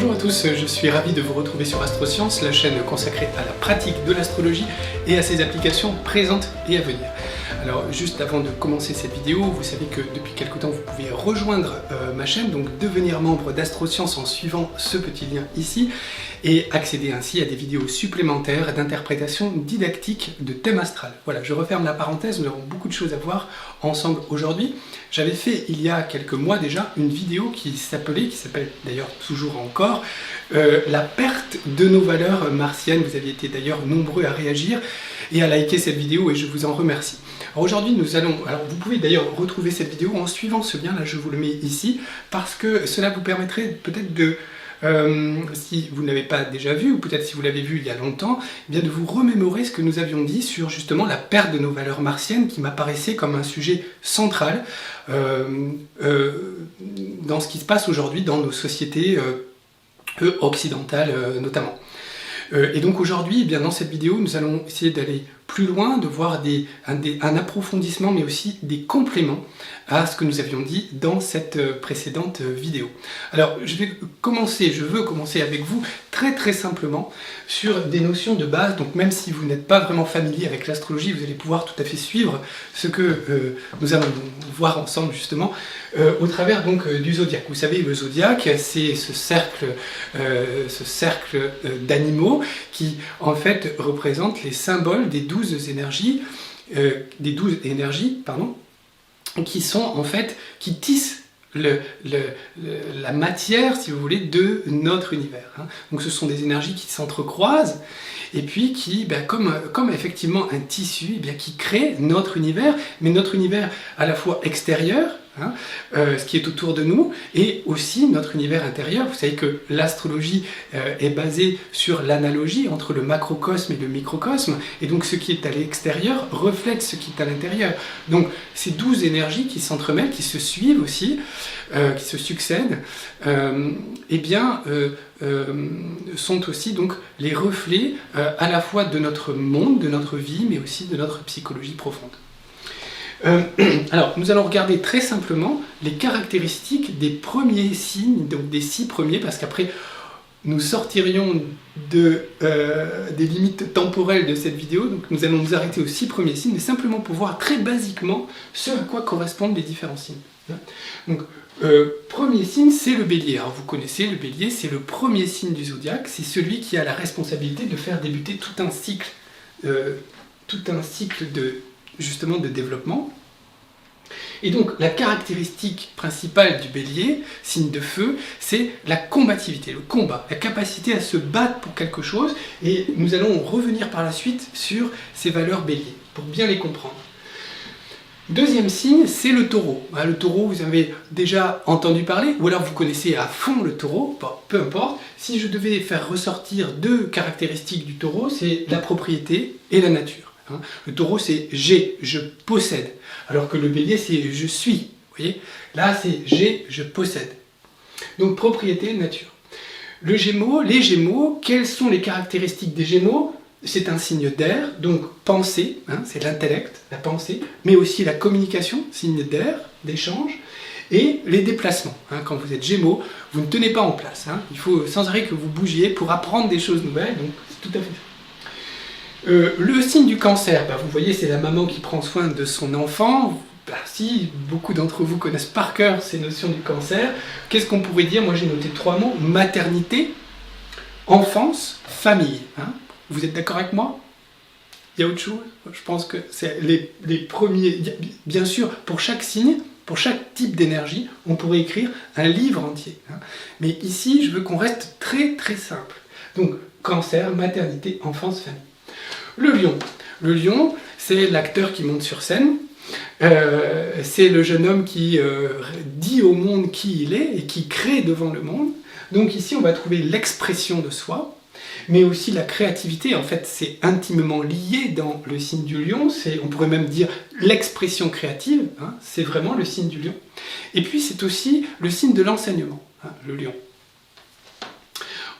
Bonjour à tous, je suis ravi de vous retrouver sur Astroscience, la chaîne consacrée à la pratique de l'astrologie et à ses applications présentes et à venir. Alors juste avant de commencer cette vidéo, vous savez que depuis quelque temps vous pouvez rejoindre ma chaîne, donc devenir membre d'Astroscience en suivant ce petit lien ici et accéder ainsi à des vidéos supplémentaires d'interprétation didactique de thème astral. Voilà, je referme la parenthèse, nous avons beaucoup de choses à voir ensemble aujourd'hui. J'avais fait il y a quelques mois déjà une vidéo qui s'appelle d'ailleurs toujours encore, la perte de nos valeurs martiennes. Vous aviez été d'ailleurs nombreux à réagir et à liker cette vidéo et je vous en remercie. Alors aujourd'hui vous pouvez d'ailleurs retrouver cette vidéo en suivant ce lien, là je vous le mets ici, parce que cela vous permettrait peut-être de, si vous ne l'avez pas déjà vu, ou peut-être si vous l'avez vu il y a longtemps, eh bien de vous remémorer ce que nous avions dit sur justement la perte de nos valeurs martiennes qui m'apparaissait comme un sujet central dans ce qui se passe aujourd'hui dans nos sociétés occidentales notamment. Et donc aujourd'hui, eh bien dans cette vidéo, nous allons essayer d'aller plus loin, de voir un approfondissement, mais aussi des compléments à ce que nous avions dit dans cette précédente vidéo. Alors, je veux commencer avec vous très simplement sur des notions de base. Donc même si vous n'êtes pas vraiment familier avec l'astrologie, vous allez pouvoir tout à fait suivre ce que nous allons voir ensemble justement au travers donc du zodiaque. Vous savez, le zodiaque, c'est ce cercle d'animaux qui en fait représente les symboles des 12 énergies, qui sont en fait, qui tissent la matière, si vous voulez, de notre univers. Donc ce sont des énergies qui s'entrecroisent et puis qui, comme effectivement un tissu, qui crée notre univers, mais notre univers à la fois extérieur, ce qui est autour de nous, et aussi notre univers intérieur. Vous savez que l'astrologie est basée sur l'analogie entre le macrocosme et le microcosme, et donc ce qui est à l'extérieur reflète ce qui est à l'intérieur. Donc ces 12 énergies qui s'entremêlent, qui se suivent aussi, qui se succèdent, sont aussi donc les reflets à la fois de notre monde, de notre vie, mais aussi de notre psychologie profonde. Alors, nous allons regarder très simplement les caractéristiques des premiers signes, donc des 6 premiers, parce qu'après, nous sortirions des limites temporelles de cette vidéo, donc nous allons nous arrêter aux 6 premiers signes, mais simplement pour voir très basiquement ce à quoi correspondent les différents signes. Donc, premier signe, c'est le bélier. Alors, vous connaissez le bélier, c'est le premier signe du zodiaque, c'est celui qui a la responsabilité de faire débuter tout un cycle de développement. Et donc la caractéristique principale du bélier, signe de feu, c'est la combativité, le combat, la capacité à se battre pour quelque chose, et nous allons revenir par la suite sur ces valeurs bélier, pour bien les comprendre. Deuxième signe, c'est le taureau. Le taureau, vous avez déjà entendu parler, ou alors vous connaissez à fond le taureau, peu importe. Si je devais faire ressortir 2 caractéristiques du taureau, c'est la propriété et la nature. Le taureau, c'est j'ai, je possède, alors que le bélier, c'est je suis. Vous voyez, là, c'est j'ai, je possède. Donc, propriété, nature. Les Gémeaux, quelles sont les caractéristiques des Gémeaux? C'est un signe d'air, donc pensée, c'est l'intellect, la pensée, mais aussi la communication, signe d'air, d'échange, et les déplacements. Quand vous êtes Gémeaux, vous ne tenez pas en place. Il faut sans arrêt que vous bougiez pour apprendre des choses nouvelles, donc c'est tout à fait ça. Le signe du cancer, vous voyez, c'est la maman qui prend soin de son enfant. Si beaucoup d'entre vous connaissent par cœur ces notions du cancer, qu'est-ce qu'on pourrait dire? Moi j'ai noté 3 mots: maternité, enfance, famille. Vous êtes d'accord avec moi? Il y a autre chose? Je pense que c'est les premiers. Bien sûr, pour chaque signe, pour chaque type d'énergie, on pourrait écrire un livre entier. Mais ici, je veux qu'on reste très simple. Donc, cancer, maternité, enfance, famille. Le lion, c'est l'acteur qui monte sur scène, c'est le jeune homme qui dit au monde qui il est et qui crée devant le monde. Donc ici on va trouver l'expression de soi, mais aussi la créativité. En fait c'est intimement lié dans le signe du lion, on pourrait même dire l'expression créative, c'est vraiment le signe du lion. Et puis c'est aussi le signe de l'enseignement, le lion.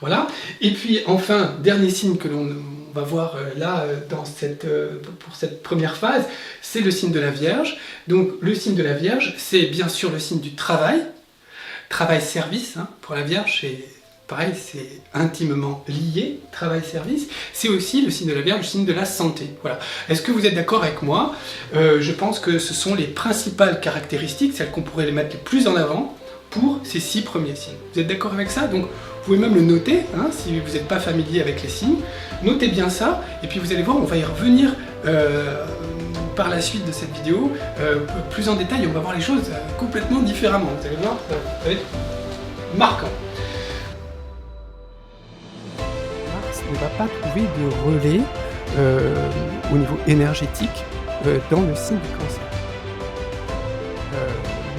Voilà, et puis enfin, dernier signe que l'on va voir là pour cette première phase, c'est le signe de la Vierge. Donc le signe de la Vierge, c'est bien sûr le signe du travail, travail-service, pour la Vierge, c'est pareil, c'est intimement lié, travail-service. C'est aussi le signe de la Vierge, le signe de la santé. Voilà. Est-ce que vous êtes d'accord avec moi? Je pense que ce sont les principales caractéristiques, celles qu'on pourrait les mettre les plus en avant pour ces 6 premiers signes. Vous êtes d'accord avec ça? Donc, vous pouvez même le noter, hein, si vous n'êtes pas familier avec les signes. Notez bien ça, et puis vous allez voir, on va y revenir par la suite de cette vidéo, plus en détail, on va voir les choses complètement différemment. Vous allez voir, ça va être marquant. Mars ne va pas trouver de relais au niveau énergétique dans le signe du Cancer.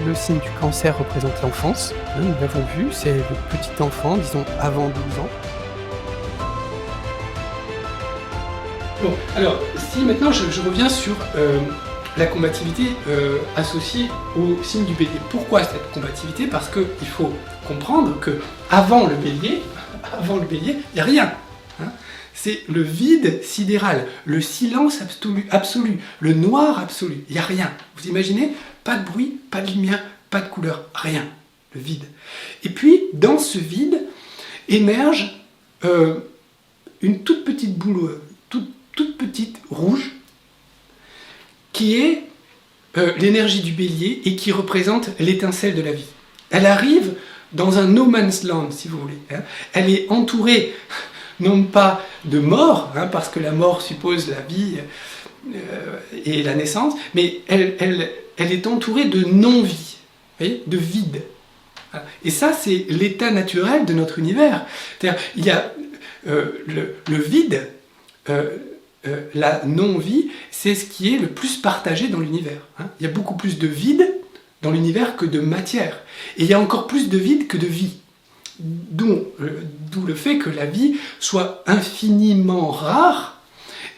Le signe du Cancer représente l'enfance, hein, nous l'avons vu, c'est le petit enfant, disons avant 12 ans. Bon, alors, si maintenant je reviens sur la combativité associée au signe du Bélier. Pourquoi cette combativité? Parce qu'il faut comprendre que avant le Bélier, il n'y a rien. Hein. C'est le vide sidéral, le silence absolu, le noir absolu. Il n'y a rien. Vous imaginez? Pas de bruit, pas de lumière, pas de couleur, rien. Le vide. Et puis, dans ce vide, émerge une toute petite boule, toute petite, rouge, qui est l'énergie du Bélier et qui représente l'étincelle de la vie. Elle arrive dans un no man's land, si vous voulez. Hein. Elle est entourée, non pas de mort, hein, parce que la mort suppose la vie et la naissance, mais elle est entourée de non-vie, de vide. Et ça, c'est l'état naturel de notre univers. C'est-à-dire, il y a le vide, la non-vie, c'est ce qui est le plus partagé dans l'univers. Hein. Il y a beaucoup plus de vide dans l'univers que de matière. Et il y a encore plus de vide que de vie. D'où le fait que la vie soit infiniment rare,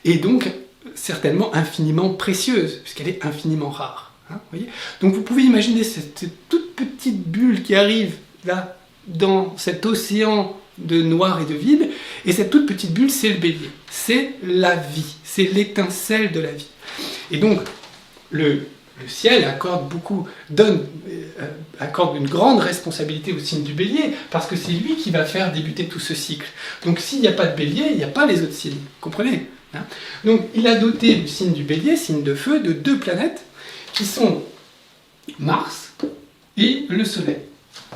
et donc certainement infiniment précieuse, puisqu'elle est infiniment rare. Hein, voyez, donc vous pouvez imaginer cette toute petite bulle qui arrive là, dans cet océan de noir et de vide, et cette toute petite bulle, c'est le Bélier. C'est la vie, c'est l'étincelle de la vie. Et donc, le ciel accorde une grande responsabilité au signe du Bélier, parce que c'est lui qui va faire débuter tout ce cycle. Donc s'il n'y a pas de Bélier, il n'y a pas les autres signes. Comprenez? Hein? Donc il a doté le signe du Bélier, signe de feu, de 2 planètes, qui sont Mars et le Soleil.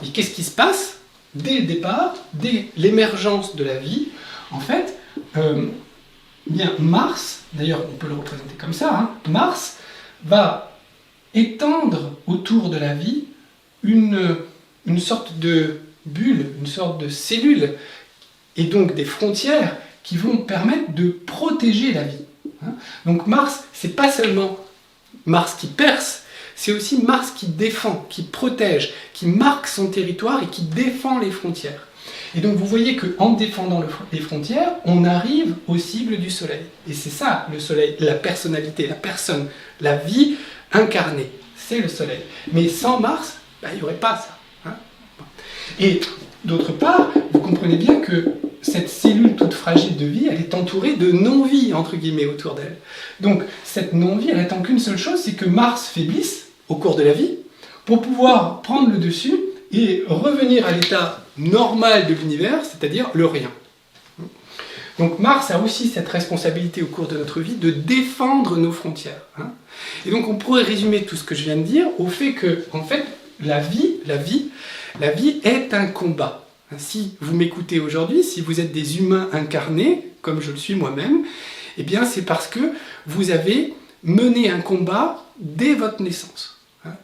Et qu'est-ce qui se passe dès le départ, dès l'émergence de la vie? En fait, bien Mars, d'ailleurs on peut le représenter comme ça, hein, Mars va étendre autour de la vie une sorte de bulle, une sorte de cellule, et donc des frontières qui vont permettre de protéger la vie. Hein. Donc Mars, c'est pas seulement Mars qui perce, c'est aussi Mars qui défend, qui protège, qui marque son territoire et qui défend les frontières. Et donc vous voyez qu'en défendant les frontières, on arrive au cible du Soleil. Et c'est ça, le Soleil, la personnalité, la personne, la vie incarnée, c'est le Soleil. Mais sans Mars, il n'y aurait pas ça. Hein. Et d'autre part, vous comprenez bien que cette cellule toute fragile de vie, elle est entourée de non-vie, entre guillemets, autour d'elle. Donc cette non-vie, elle attend qu'une seule chose, c'est que Mars faiblisse au cours de la vie, pour pouvoir prendre le dessus et revenir à l'état normal de l'univers, c'est-à-dire le rien. Donc Mars a aussi cette responsabilité au cours de notre vie de défendre nos frontières. Hein. Et donc on pourrait résumer tout ce que je viens de dire au fait que, en fait, la vie est un combat. Si vous m'écoutez aujourd'hui, si vous êtes des humains incarnés, comme je le suis moi-même, eh bien c'est parce que vous avez mené un combat dès votre naissance.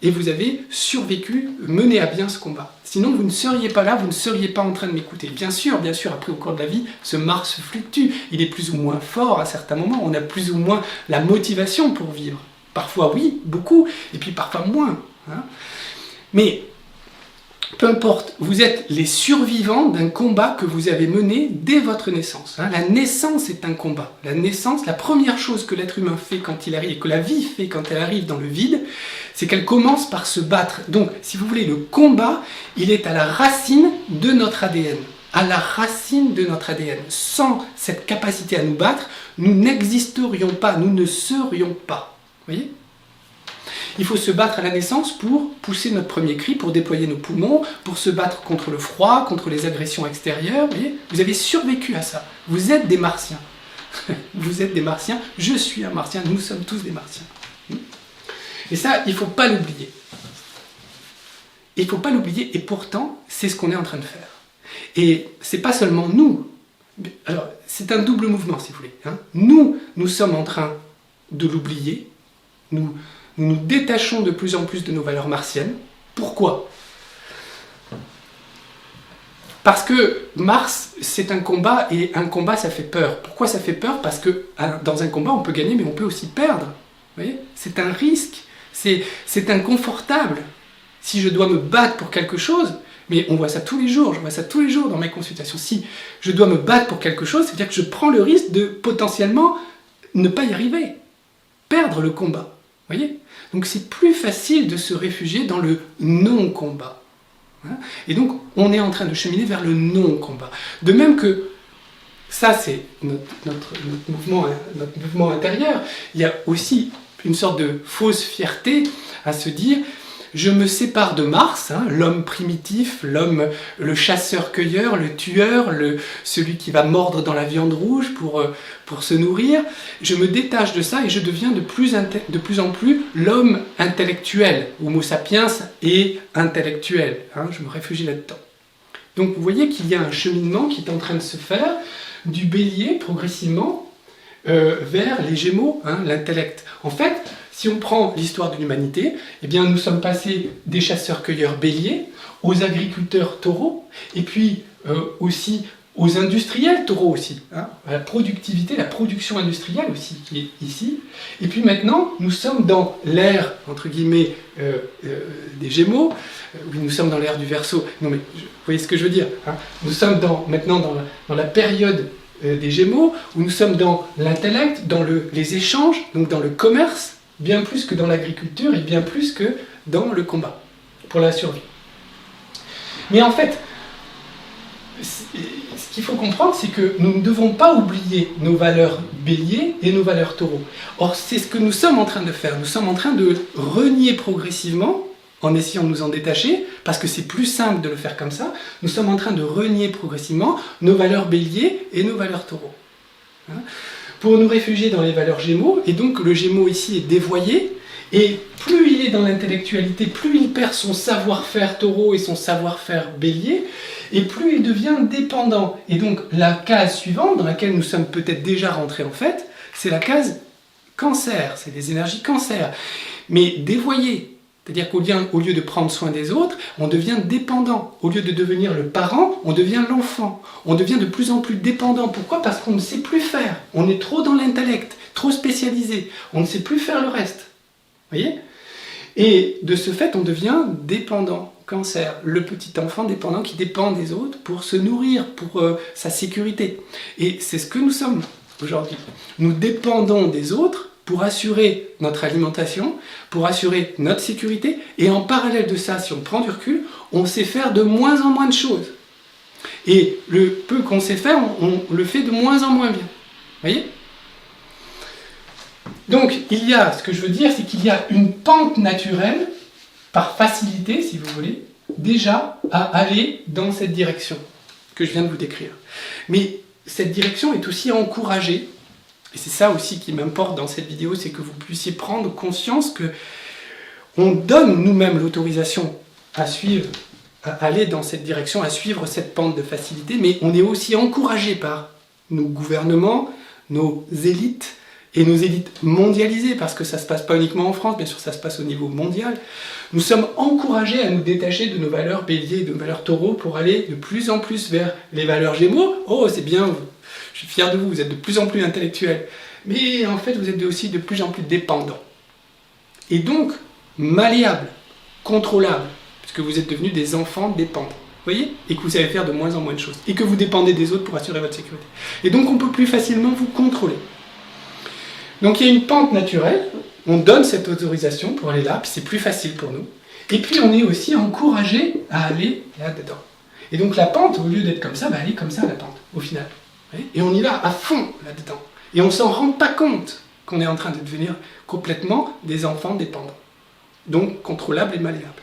Et vous avez survécu, mené à bien ce combat. Sinon, vous ne seriez pas là, vous ne seriez pas en train de m'écouter. Bien sûr, après, au cours de la vie, ce Mars fluctue. Il est plus ou moins fort à certains moments. On a plus ou moins la motivation pour vivre. Parfois, oui, beaucoup, et puis parfois moins. Hein. Mais, peu importe, vous êtes les survivants d'un combat que vous avez mené dès votre naissance. Hein. La naissance est un combat. La naissance, la première chose que l'être humain fait quand il arrive, et que la vie fait quand elle arrive dans le vide, c'est qu'elle commence par se battre. Donc, si vous voulez, le combat, il est à la racine de notre ADN. À la racine de notre ADN. Sans cette capacité à nous battre, nous n'existerions pas, nous ne serions pas. Vous voyez ? Il faut se battre à la naissance pour pousser notre premier cri, pour déployer nos poumons, pour se battre contre le froid, contre les agressions extérieures. Vous voyez, vous avez survécu à ça. Vous êtes des martiens. Vous êtes des martiens, je suis un martien, nous sommes tous des martiens. Et ça, il ne faut pas l'oublier. Il ne faut pas l'oublier, et pourtant, c'est ce qu'on est en train de faire. Et ce n'est pas seulement nous. Alors, c'est un double mouvement, si vous voulez. Nous sommes en train de l'oublier. Nous nous détachons de plus en plus de nos valeurs martiennes. Pourquoi ? Parce que Mars, c'est un combat, et un combat, ça fait peur. Pourquoi ça fait peur ? Parce que dans un combat, on peut gagner, mais on peut aussi perdre. Vous voyez ? C'est un risque, c'est inconfortable. Si je dois me battre pour quelque chose, mais on voit ça tous les jours, je vois ça tous les jours dans mes consultations. Si je dois me battre pour quelque chose, c'est-à-dire que je prends le risque de potentiellement ne pas y arriver, perdre le combat. Vous voyez ? Donc c'est plus facile de se réfugier dans le non-combat. Et donc on est en train de cheminer vers le non-combat. De même que ça, c'est notre mouvement intérieur. Il y a aussi une sorte de fausse fierté à se dire je me sépare de Mars, l'homme primitif, l'homme, le chasseur-cueilleur, le tueur, celui qui va mordre dans la viande rouge pour se nourrir. Je me détache de ça et je deviens de plus en plus l'homme intellectuel, Homo sapiens et intellectuel. Je me réfugie là-dedans. Donc vous voyez qu'il y a un cheminement qui est en train de se faire du bélier progressivement vers les gémeaux, l'intellect. En fait, si on prend l'histoire de l'humanité, eh bien nous sommes passés des chasseurs-cueilleurs béliers aux agriculteurs taureaux, et puis aussi aux industriels taureaux aussi, à la productivité, la production industrielle aussi qui est ici. Et puis maintenant, nous sommes dans l'ère, entre guillemets, des Gémeaux, oui, nous sommes dans l'ère du Verseau, non mais vous voyez ce que je veux dire, nous sommes maintenant dans la période des Gémeaux, où nous sommes dans l'intellect, dans les échanges, donc dans le commerce, bien plus que dans l'agriculture et bien plus que dans le combat, pour la survie. Mais en fait, ce qu'il faut comprendre, c'est que nous ne devons pas oublier nos valeurs béliers et nos valeurs taureaux. Or, c'est ce que nous sommes en train de faire. Nous sommes en train de renier progressivement, en essayant de nous en détacher, parce que c'est plus simple de le faire comme ça, nous sommes en train de renier progressivement nos valeurs béliers et nos valeurs taureaux. Pour nous réfugier dans les valeurs gémeaux, et donc le gémeau ici est dévoyé, et plus il est dans l'intellectualité, plus il perd son savoir-faire taureau et son savoir-faire bélier, et plus il devient dépendant. Et donc la case suivante, dans laquelle nous sommes peut-être déjà rentrés en fait, c'est la case cancer, c'est les énergies cancer, mais dévoyé. C'est-à-dire qu'au lieu de prendre soin des autres, on devient dépendant. Au lieu de devenir le parent, on devient l'enfant. On devient de plus en plus dépendant. Pourquoi ? Parce qu'on ne sait plus faire. On est trop dans l'intellect, trop spécialisé. On ne sait plus faire le reste. Vous voyez ? Et de ce fait, on devient dépendant. Cancer, le petit enfant dépendant qui dépend des autres pour se nourrir, pour sa sécurité. Et c'est ce que nous sommes aujourd'hui. Nous dépendons des autres pour assurer notre alimentation, pour assurer notre sécurité, et en parallèle de ça, si on prend du recul, on sait faire de moins en moins de choses. Et le peu qu'on sait faire, on le fait de moins en moins bien. Vous voyez ? Donc, ce que je veux dire, c'est qu'il y a une pente naturelle, par facilité, si vous voulez, déjà à aller dans cette direction que je viens de vous décrire. Mais cette direction est aussi encouragée. Et c'est ça aussi qui m'importe dans cette vidéo, c'est que vous puissiez prendre conscience que on donne nous-mêmes l'autorisation à suivre, à aller dans cette direction, à suivre cette pente de facilité, mais on est aussi encouragé par nos gouvernements, nos élites, et nos élites mondialisées, parce que ça ne se passe pas uniquement en France, bien sûr ça se passe au niveau mondial. Nous sommes encouragés à nous détacher de nos valeurs béliers, de nos valeurs taureaux, pour aller de plus en plus vers les valeurs gémeaux. Oh, c'est bien, je suis fier de vous, vous êtes de plus en plus intellectuels. Mais en fait, vous êtes aussi de plus en plus dépendants. Et donc, malléables, contrôlables, puisque vous êtes devenus des enfants dépendants. Vous voyez ? Et que vous savez faire de moins en moins de choses. Et que vous dépendez des autres pour assurer votre sécurité. Et donc, on peut plus facilement vous contrôler. Donc, il y a une pente naturelle. On donne cette autorisation pour aller là, puis c'est plus facile pour nous. Et puis, on est aussi encouragé à aller là-dedans. Et donc, la pente, au lieu d'être comme ça, elle est comme ça, la pente, au final. Et on y va à fond là-dedans. Et on ne s'en rend pas compte qu'on est en train de devenir complètement des enfants dépendants. donc contrôlable et malléable.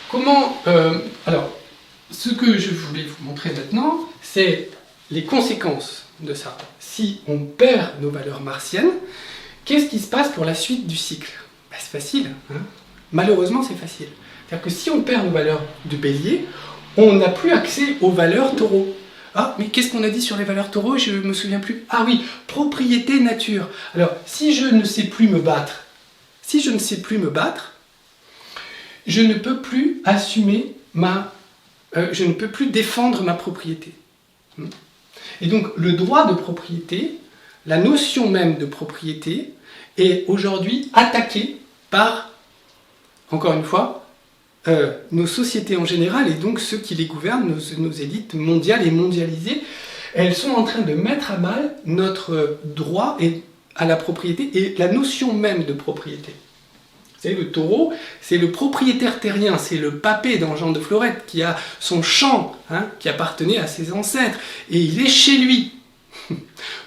Comment... alors, ce que je voulais vous montrer maintenant, c'est les conséquences de ça. Si on perd nos valeurs martiennes, qu'est-ce qui se passe pour la suite du cycle? Ben, c'est facile, hein. Malheureusement c'est facile. C'est-à-dire que si on perd nos valeurs de bélier, on n'a plus accès aux valeurs taureau. Ah, mais qu'est-ce qu'on a dit sur les valeurs taureau? Je ne me souviens plus. Ah oui, propriété nature. Alors, si je ne sais plus me battre, je ne peux plus assumer je ne peux plus défendre ma propriété. Et donc, le droit de propriété, la notion même de propriété, est aujourd'hui attaquée par, encore une fois, nos sociétés en général, et donc ceux qui les gouvernent, nos élites mondiales et mondialisées. Elles sont en train de mettre à mal notre droit à la propriété et la notion même de propriété. Vous savez, le taureau, c'est le propriétaire terrien, c'est le papé dans Jean de Florette qui a son champ, hein, qui appartenait à ses ancêtres, et il est chez lui.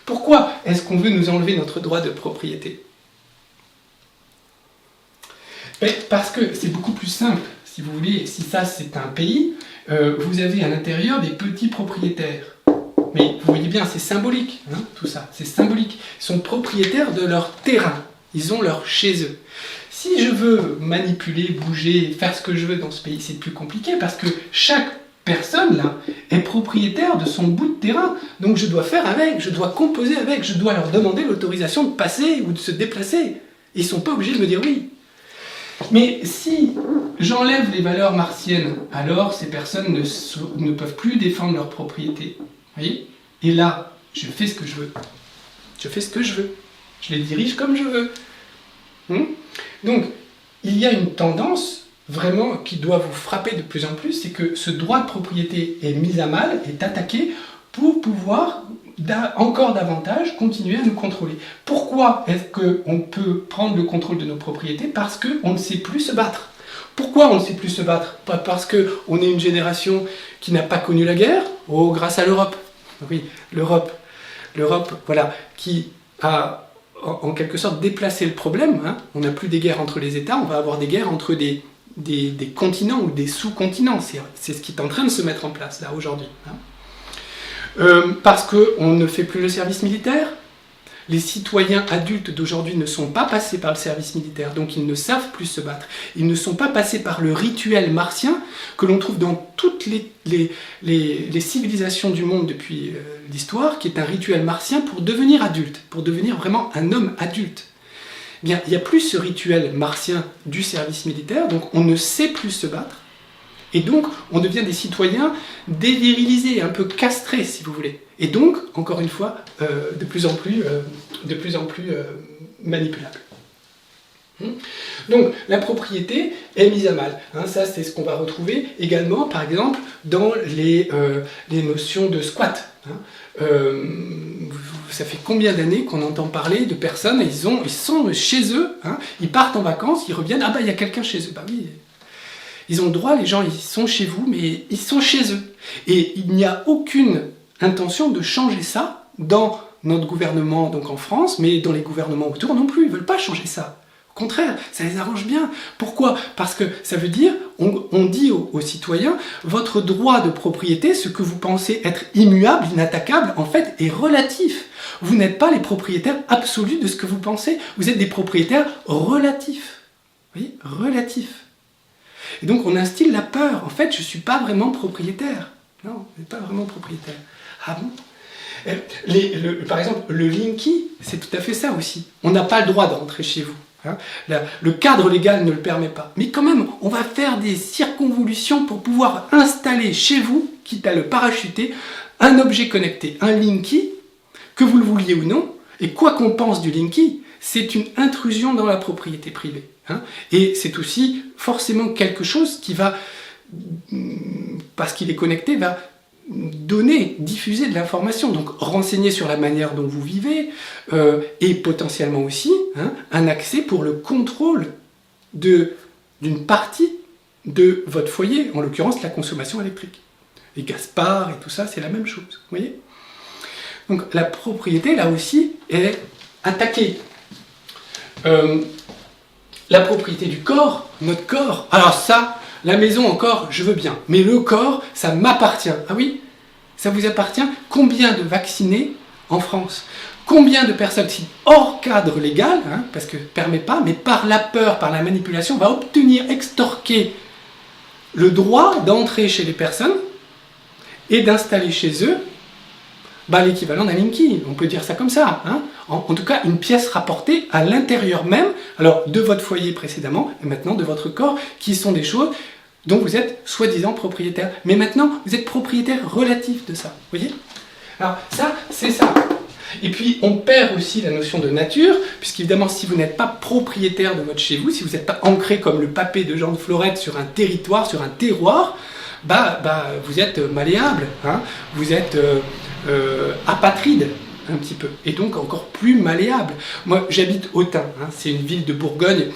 Pourquoi est-ce qu'on veut nous enlever notre droit de propriété? Parce que c'est beaucoup plus simple, si vous voulez, si ça c'est un pays, vous avez à l'intérieur des petits propriétaires. Mais vous voyez bien, c'est symbolique, hein, tout ça, c'est symbolique. Ils sont propriétaires de leur terrain, ils ont leur chez eux. Si je veux manipuler, bouger, faire ce que je veux dans ce pays, c'est plus compliqué parce que chaque personne là est propriétaire de son bout de terrain. Donc je dois faire avec, je dois composer avec, je dois leur demander l'autorisation de passer ou de se déplacer. Ils ne sont pas obligés de me dire oui. Mais si j'enlève les valeurs martiennes, alors ces personnes ne peuvent plus défendre leur propriété. Vous voyez? Et là, je fais ce que je veux. Je fais ce que je veux. Je les dirige comme je veux. Donc, il y a une tendance vraiment qui doit vous frapper de plus en plus, c'est que ce droit de propriété est mis à mal, est attaqué pour pouvoir encore davantage continuer à nous contrôler. Pourquoi est-ce qu'on peut prendre le contrôle de nos propriétés? Parce qu'on ne sait plus se battre. Pourquoi on ne sait plus se battre? Pas parce qu'on est une génération qui n'a pas connu la guerre? Oh, grâce à l'Europe. Oui, l'Europe, voilà, qui a en quelque sorte déplacé le problème. Hein. On n'a plus des guerres entre les États, on va avoir des guerres entre des continents ou des sous-continents. C'est ce qui est en train de se mettre en place là aujourd'hui. Hein. Parce qu'on ne fait plus le service militaire. Les citoyens adultes d'aujourd'hui ne sont pas passés par le service militaire, donc ils ne savent plus se battre. Ils ne sont pas passés par le rituel martien que l'on trouve dans toutes les civilisations du monde depuis l'histoire, qui est un rituel martien pour devenir adulte, pour devenir vraiment un homme adulte. Eh bien, il n'y a plus ce rituel martien du service militaire, donc on ne sait plus se battre. Et donc, on devient des citoyens dévirilisés, un peu castrés, si vous voulez. Et donc, encore une fois, de plus en plus manipulables. Donc, la propriété est mise à mal. Hein, ça, c'est ce qu'on va retrouver également, par exemple, dans les notions de squat. Hein. Ça fait combien d'années qu'on entend parler de personnes, ils sont chez eux, hein, ils partent en vacances, ils reviennent, ah bah il y a quelqu'un chez eux. Bah oui. Ils ont le droit, les gens, ils sont chez vous, mais ils sont chez eux. Et il n'y a aucune intention de changer ça dans notre gouvernement, donc en France, mais dans les gouvernements autour non plus. Ils ne veulent pas changer ça. Au contraire, ça les arrange bien. Pourquoi? Parce que ça veut dire, on dit aux citoyens, votre droit de propriété, ce que vous pensez être immuable, inattaquable, en fait, est relatif. Vous n'êtes pas les propriétaires absolus de ce que vous pensez. Vous êtes des propriétaires relatifs. Vous voyez? Relatifs. Et donc on instille la peur. En fait, je ne suis pas vraiment propriétaire. Non, je ne suis pas vraiment propriétaire. Ah bon? Par exemple, le Linky, c'est tout à fait ça aussi. On n'a pas le droit de rentrer chez vous. Hein. Le cadre légal ne le permet pas. Mais quand même, on va faire des circonvolutions pour pouvoir installer chez vous, quitte à le parachuter, un objet connecté, un Linky, que vous le vouliez ou non. Et quoi qu'on pense du Linky, c'est une intrusion dans la propriété privée. Hein. Et c'est aussi forcément quelque chose qui va, parce qu'il est connecté, va diffuser de l'information, donc renseigner sur la manière dont vous vivez, et potentiellement aussi un accès pour le contrôle d'une partie de votre foyer, en l'occurrence la consommation électrique. Les Gaspard et tout ça, c'est la même chose, vous voyez? Donc la propriété, là aussi, est attaquée. La propriété du corps, notre corps. Alors ça, la maison encore, je veux bien. Mais le corps, ça m'appartient. Ah oui, ça vous appartient. Combien de vaccinés en France? Combien de personnes, si hors cadre légal, hein, parce que ne permet pas, mais par la peur, par la manipulation, va obtenir, extorquer le droit d'entrer chez les personnes et d'installer chez eux l'équivalent d'un Linky, on peut dire ça comme ça. Hein. En tout cas, une pièce rapportée à l'intérieur même, alors de votre foyer précédemment, et maintenant de votre corps, qui sont des choses dont vous êtes soi-disant propriétaire. Mais maintenant, vous êtes propriétaire relatif de ça. Vous voyez? Alors ça, c'est ça. Et puis, on perd aussi la notion de nature, puisqu'évidemment, si vous n'êtes pas propriétaire de votre chez vous, si vous n'êtes pas ancré comme le papé de Jean de Florette sur un territoire, sur un terroir, vous êtes malléable, hein, vous êtes apatride, un petit peu, et donc encore plus malléable. Moi, j'habite Autun, hein, c'est une ville de Bourgogne,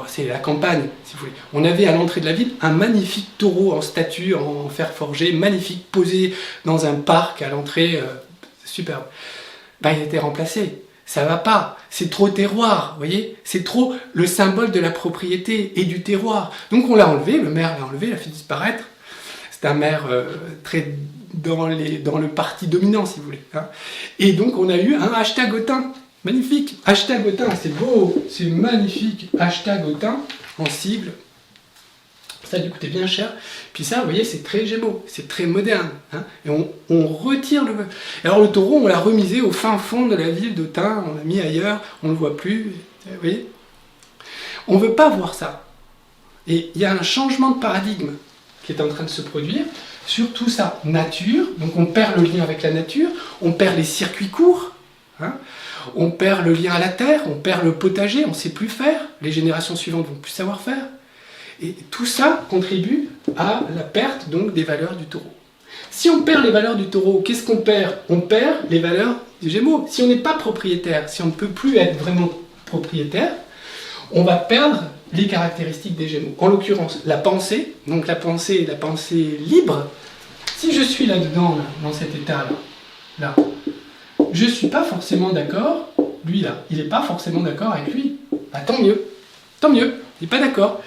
c'est la campagne, si vous voulez. On avait à l'entrée de la ville un magnifique taureau en statue, en fer forgé, magnifique, posé dans un parc à l'entrée, superbe. Il a été remplacé. Ça va pas, c'est trop terroir, vous voyez, c'est trop le symbole de la propriété et du terroir. Donc on l'a enlevé, le maire l'a enlevé, l'a fait disparaître. C'est un maire très dans le parti dominant, si vous voulez. Hein. Et donc on a eu un hashtag Autun, magnifique. Hashtag Autun, c'est beau, c'est magnifique. Hashtag Autun en sigle. Ça a dû coûter bien cher. Puis ça, vous voyez, c'est très Gémeaux, c'est très moderne. Hein. Et on retire le... Alors le taureau, on l'a remisé au fin fond de la ville d'Autun, on l'a mis ailleurs, on ne le voit plus. Vous voyez, on ne veut pas voir ça. Et il y a un changement de paradigme qui est en train de se produire sur tout ça. Nature, donc on perd le lien avec la nature, on perd les circuits courts, hein, on perd le lien à la terre, on perd le potager, on ne sait plus faire, les générations suivantes vont plus savoir faire. Et tout ça contribue à la perte donc des valeurs du taureau. Si on perd les valeurs du taureau, qu'est-ce qu'on perd? On perd les valeurs du Gémeaux. Si on n'est pas propriétaire, si on ne peut plus être vraiment propriétaire, on va perdre les caractéristiques des Gémeaux. En l'occurrence, la pensée, donc la pensée libre. Si je suis là-dedans, là, dans cet état-là, je ne suis pas forcément d'accord, lui là, il n'est pas forcément d'accord avec lui. Tant mieux, il n'est pas d'accord.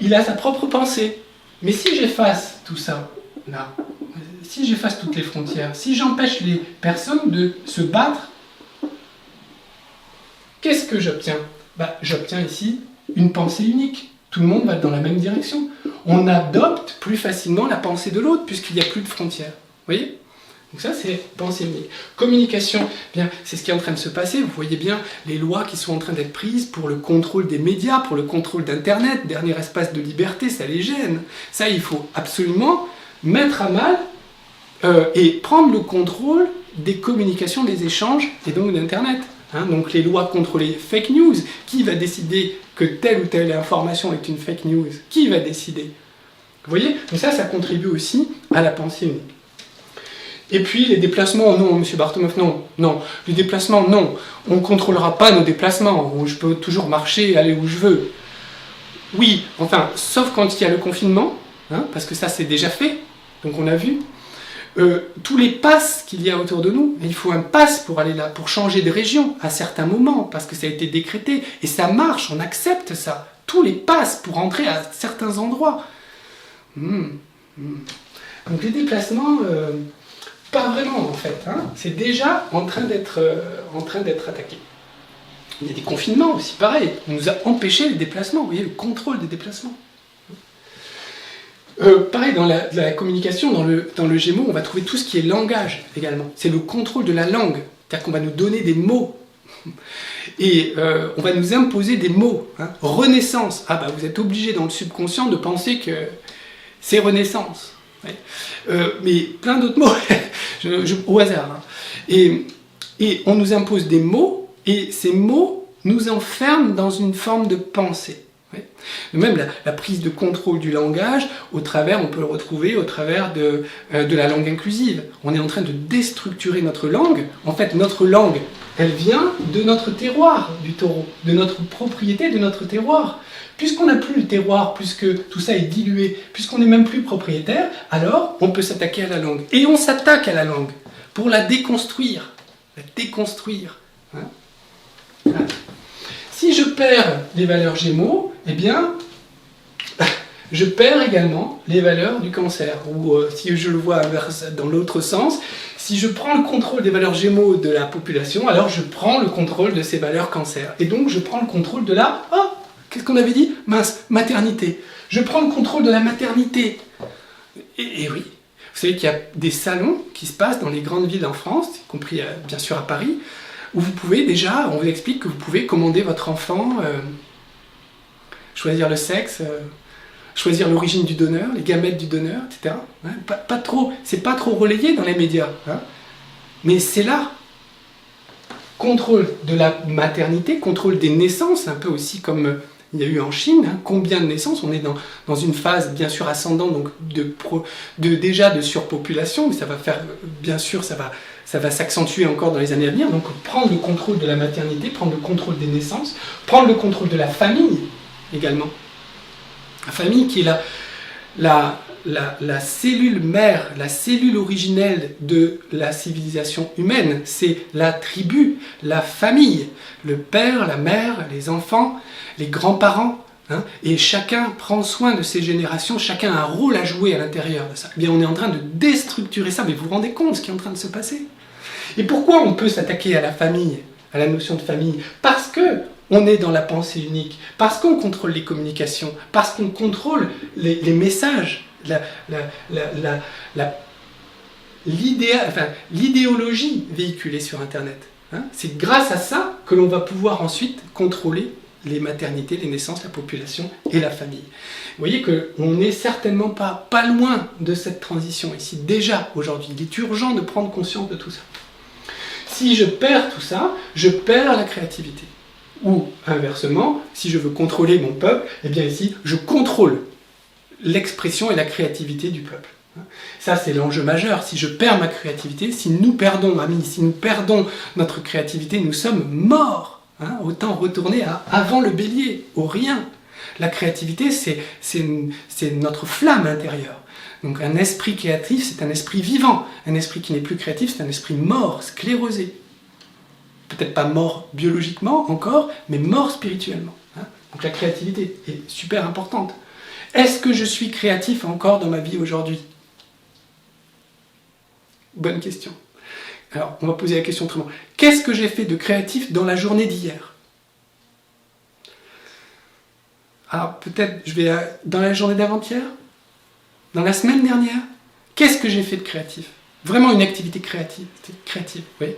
Il a sa propre pensée. Mais si j'efface tout ça, là, si j'efface toutes les frontières, si j'empêche les personnes de se battre, qu'est-ce que j'obtiens? J'obtiens ici une pensée unique. Tout le monde va dans la même direction. On adopte plus facilement la pensée de l'autre, puisqu'il n'y a plus de frontières. Vous voyez? Donc ça, c'est pensée unique. Communication, bien, c'est ce qui est en train de se passer. Vous voyez bien les lois qui sont en train d'être prises pour le contrôle des médias, pour le contrôle d'Internet, dernier espace de liberté, ça les gêne. Ça, il faut absolument mettre à mal et prendre le contrôle des communications, des échanges, et donc d'Internet. Hein, donc les lois contre les fake news, qui va décider que telle ou telle information est une fake news? Qui va décider? Vous voyez? Donc ça contribue aussi à la pensée unique. Et puis les déplacements, non, M. Bartomeu, non. Les déplacements, non. On ne contrôlera pas nos déplacements. Je peux toujours marcher et aller où je veux. Oui, enfin, sauf quand il y a le confinement, hein, parce que ça c'est déjà fait, donc on a vu. Tous les passes qu'il y a autour de nous, il faut un pass pour aller là, pour changer de région à certains moments, parce que ça a été décrété, et ça marche, on accepte ça. Tous les passes pour entrer à certains endroits. Donc les déplacements... Pas vraiment en fait, hein. C'est déjà en train d'être attaqué. Il y a des confinements aussi, pareil, on nous a empêché les déplacements, vous voyez, le contrôle des déplacements. Pareil, dans la communication, dans le Gémeaux, on va trouver tout ce qui est langage également. C'est le contrôle de la langue, c'est-à-dire qu'on va nous donner des mots. Et on va nous imposer des mots. Hein. Renaissance, vous êtes obligé dans le subconscient de penser que c'est Renaissance. Ouais. Mais plein d'autres mots, au hasard. Hein. Et on nous impose des mots, et ces mots nous enferment dans une forme de pensée. Ouais. Même la prise de contrôle du langage, on peut le retrouver au travers de la langue inclusive. On est en train de déstructurer notre langue. En fait, notre langue, elle vient de notre terroir du taureau, de notre propriété, de notre terroir. Puisqu'on n'a plus le terroir, puisque tout ça est dilué, puisqu'on n'est même plus propriétaire, alors on peut s'attaquer à la langue. Et on s'attaque à la langue pour la déconstruire. Hein. Voilà. Si je perds les valeurs Gémeaux, eh bien, je perds également les valeurs du Cancer. Ou si je le vois dans l'autre sens, si je prends le contrôle des valeurs Gémeaux de la population, alors je prends le contrôle de ces valeurs Cancer. Et donc je prends le contrôle de la... Oh, qu'est-ce qu'on avait dit? Mince, maternité. Je prends le contrôle de la maternité. Et oui, vous savez qu'il y a des salons qui se passent dans les grandes villes en France, y compris bien sûr à Paris, où vous pouvez déjà, on vous explique que vous pouvez commander votre enfant, choisir le sexe, choisir l'origine du donneur, les gamètes du donneur, etc. Hein, c'est pas trop relayé dans les médias, hein, mais c'est là. Contrôle de la maternité, contrôle des naissances, un peu aussi comme il y a eu en Chine, hein, combien de naissances, on est dans une phase bien sûr ascendante, donc déjà de surpopulation, mais ça va faire, bien sûr, ça va s'accentuer encore dans les années à venir, donc prendre le contrôle de la maternité, prendre le contrôle des naissances, prendre le contrôle de la famille également. La famille qui est la cellule mère, la cellule originelle de la civilisation humaine, c'est la tribu, la famille, le père, la mère, les enfants, les grands-parents, hein, et chacun prend soin de ses générations, chacun a un rôle à jouer à l'intérieur de ça. Eh bien, on est en train de déstructurer ça, mais vous vous rendez compte de ce qui est en train de se passer? Et pourquoi on peut s'attaquer à la famille, à la notion de famille? Parce que on est dans la pensée unique, parce qu'on contrôle les communications, parce qu'on contrôle les messages, l'idéologie véhiculée sur Internet. Hein. C'est grâce à ça que l'on va pouvoir ensuite contrôler les maternités, les naissances, la population et la famille. Vous voyez qu'on n'est certainement pas loin de cette transition ici, déjà aujourd'hui. Il est urgent de prendre conscience de tout ça. Si je perds tout ça, je perds la créativité. Ou inversement, si je veux contrôler mon peuple, eh bien ici, je contrôle l'expression et la créativité du peuple. Ça, c'est l'enjeu majeur. Si je perds ma créativité, si nous perdons, amis, si nous perdons notre créativité, nous sommes morts. Hein, autant retourner à avant le bélier, au rien. La créativité, c'est notre flamme intérieure. Donc un esprit créatif, c'est un esprit vivant. Un esprit qui n'est plus créatif, c'est un esprit mort, sclérosé. Peut-être pas mort biologiquement encore, mais mort spirituellement. Hein. Donc la créativité est super importante. Est-ce que je suis créatif encore dans ma vie aujourd'hui? Bonne question. Alors, on va poser la question autrement. Qu'est-ce que j'ai fait de créatif dans la journée d'hier? Alors, peut-être, je vais dans la journée d'avant-hier? Dans la semaine dernière? Qu'est-ce que j'ai fait de créatif? Vraiment une activité créative, oui.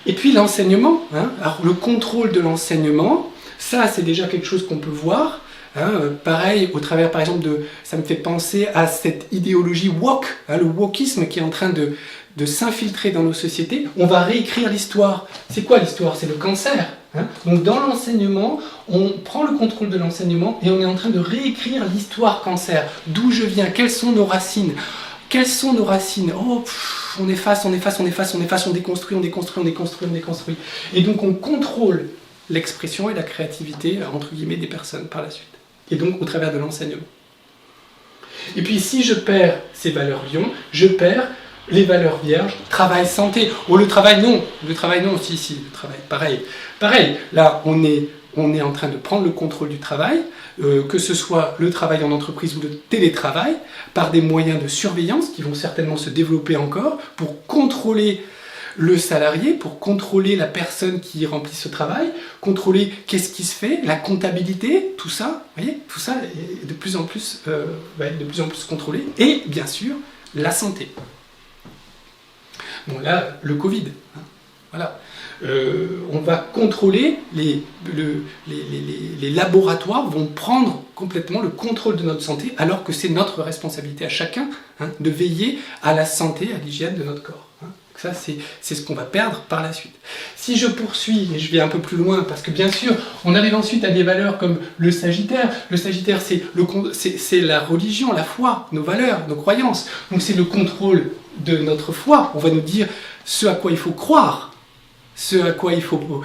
Et puis l'enseignement, hein. Alors le contrôle de l'enseignement, ça c'est déjà quelque chose qu'on peut voir. Hein, pareil, au travers par exemple ça me fait penser à cette idéologie woke, hein, le wokisme qui est en train de s'infiltrer dans nos sociétés. On va réécrire l'histoire. C'est quoi l'histoire? C'est le cancer. Hein. Donc dans l'enseignement, on prend le contrôle de l'enseignement et on est en train de réécrire l'histoire cancer. D'où je viens? Quelles sont nos racines? Quelles sont nos racines? Oh, on efface, on déconstruit. Et donc on contrôle l'expression et la créativité, entre guillemets, des personnes par la suite. Et donc au travers de l'enseignement. Et puis si je perds ces valeurs lions, je perds les valeurs vierges, travail, santé. Oh, le travail non, le travail, pareil. Là, on est en train de prendre le contrôle du travail, que ce soit le travail en entreprise ou le télétravail, par des moyens de surveillance qui vont certainement se développer encore pour contrôler le salarié, pour contrôler la personne qui remplit ce travail, contrôler qu'est-ce qui se fait, la comptabilité, tout ça, vous voyez, tout ça est de plus en plus contrôlé, et bien sûr, la santé. Bon là, le Covid, hein, voilà. On va contrôler, les laboratoires vont prendre complètement le contrôle de notre santé, alors que c'est notre responsabilité à chacun, hein, de veiller à la santé, à l'hygiène de notre corps. Hein. Ça, c'est ce qu'on va perdre par la suite. Si je poursuis, et je vais un peu plus loin, parce que bien sûr, on arrive ensuite à des valeurs comme le Sagittaire. Le Sagittaire, c'est la religion, la foi, nos valeurs, nos croyances. Donc c'est le contrôle de notre foi. On va nous dire ce à quoi il faut croire, ce à quoi il faut,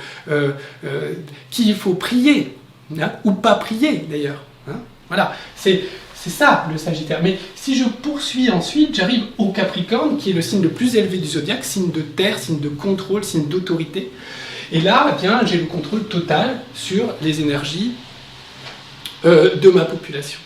qui il faut prier, hein, ou pas prier d'ailleurs. Hein. Voilà, c'est ça le Sagittaire. Mais si je poursuis ensuite, j'arrive au Capricorne, qui est le signe le plus élevé du zodiaque, signe de terre, signe de contrôle, signe d'autorité. Et là, eh bien, j'ai le contrôle total sur les énergies de ma population.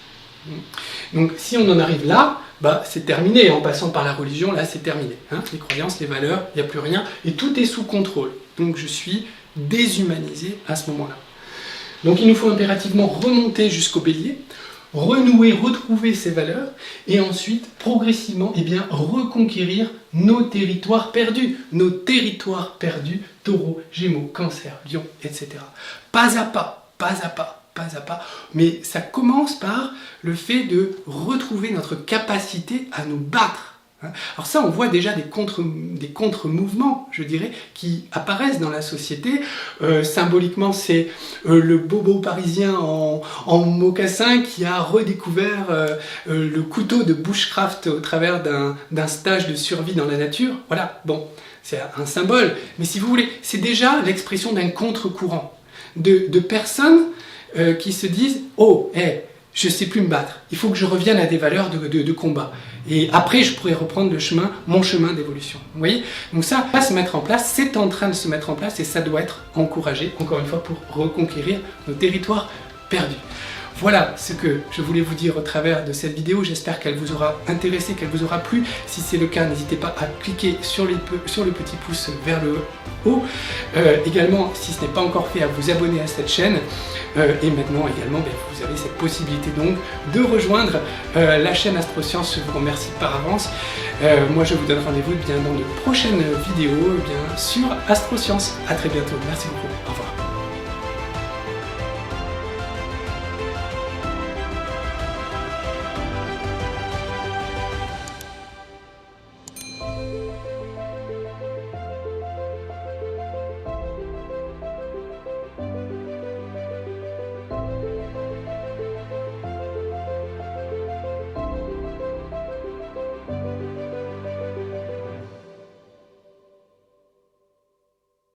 Donc si on en arrive là, bah, c'est terminé. En passant par la religion, là c'est terminé. Hein, les croyances, les valeurs, il n'y a plus rien. Et tout est sous contrôle. Donc je suis déshumanisé à ce moment-là. Donc il nous faut impérativement remonter jusqu'au bélier, renouer, retrouver ces valeurs, et ensuite, progressivement, eh bien, reconquérir nos territoires perdus. Nos territoires perdus, taureau, gémeaux, cancer, lion, etc. Pas à pas, pas à pas. Pas à pas, mais ça commence par le fait de retrouver notre capacité à nous battre. Alors ça, on voit déjà des contre-mouvements, je dirais, qui apparaissent dans la société. Symboliquement, c'est le bobo parisien en mocassin qui a redécouvert le couteau de bushcraft au travers d'un stage de survie dans la nature. Voilà, bon, c'est un symbole. Mais si vous voulez, c'est déjà l'expression d'un contre-courant, de personnes qui se disent « Oh, je ne sais plus me battre, il faut que je revienne à des valeurs de combat. Et après, je pourrai reprendre mon chemin d'évolution. » Vous voyez? Donc ça va se mettre en place, c'est en train de se mettre en place et ça doit être encouragé, encore une fois, pour reconquérir nos territoires perdus. Voilà ce que je voulais vous dire au travers de cette vidéo. J'espère qu'elle vous aura intéressé, qu'elle vous aura plu. Si c'est le cas, n'hésitez pas à cliquer sur le petit pouce vers le haut. Également, si ce n'est pas encore fait, à vous abonner à cette chaîne. Et maintenant également, vous avez cette possibilité donc de rejoindre la chaîne Astroscience. Je vous remercie par avance. Moi, je vous donne rendez-vous bien dans de prochaines vidéos sur Astroscience. À très bientôt. Merci beaucoup. Au revoir.